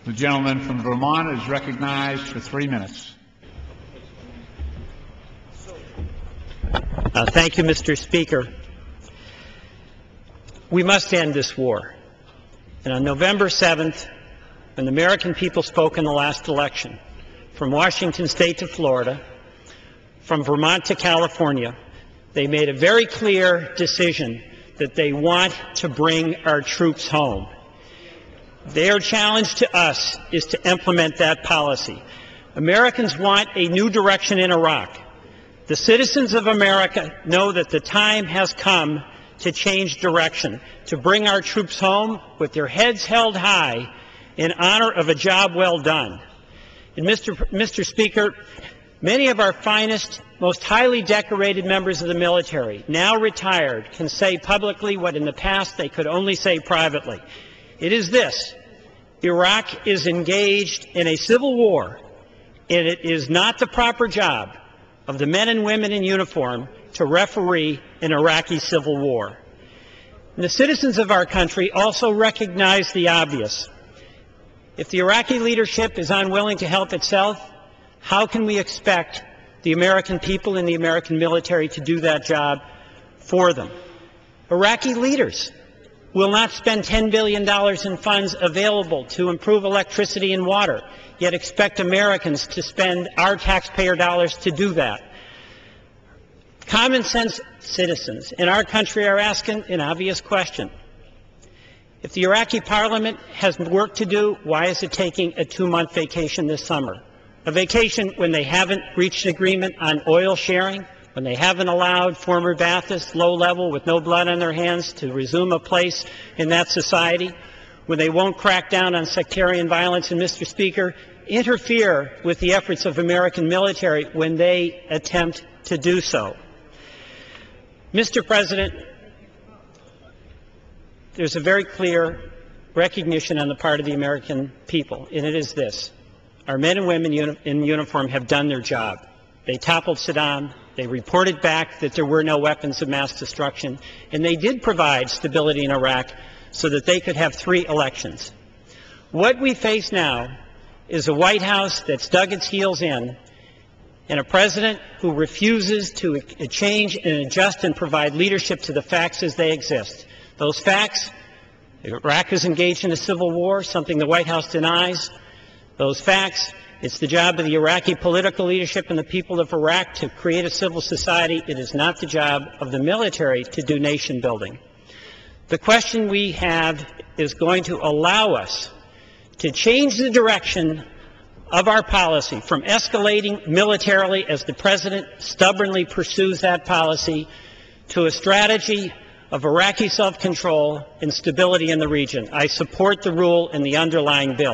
The gentleman from Vermont is recognized for 3 minutes. Thank you, Mr. Speaker. We must end this war. And on November 7th, when the American people spoke in the last election, from Washington State to Florida, from Vermont to California, they made a very clear decision that they want to bring our troops home. Their challenge to us is to implement that policy. Americans want a new direction in Iraq. The citizens of America know that the time has come to change direction, to bring our troops home with their heads held high in honor of a job well done. And Mr. Speaker, many of our finest, most highly decorated members of the military, now retired, can say publicly what in the past they could only say privately. It is this: Iraq is engaged in a civil war, and it is not the proper job of the men and women in uniform to referee an Iraqi civil war. And the citizens of our country also recognize the obvious. If the Iraqi leadership is unwilling to help itself, how can we expect the American people and the American military to do that job for them? Iraqi leaders will not spend $10 billion in funds available to improve electricity and water, yet expect Americans to spend our taxpayer dollars to do that. Common sense citizens in our country are asking an obvious question. If the Iraqi parliament has work to do, why is it taking a 2-month vacation this summer? A vacation when they haven't reached agreement on oil sharing, when they haven't allowed former Baathists, low-level, with no blood on their hands, to resume a place in that society, when they won't crack down on sectarian violence, and, Mr. Speaker, interfere with the efforts of American military when they attempt to do so. Mr. President, there's a very clear recognition on the part of the American people, and it is this: our men and women in uniform have done their job. They toppled Saddam. They reported back that there were no weapons of mass destruction, and they did provide stability in Iraq so that they could have 3 elections. What we face now is a White House that's dug its heels in, and a president who refuses to change and adjust and provide leadership to the facts as they exist. Those facts: Iraq is engaged in a civil war, something the White House denies. Those facts: it's the job of the Iraqi political leadership and the people of Iraq to create a civil society. It is not the job of the military to do nation building. The question we have is going to allow us to change the direction of our policy from escalating militarily, as the President stubbornly pursues that policy, to a strategy of Iraqi self-control and stability in the region. I support the rule in the underlying bill.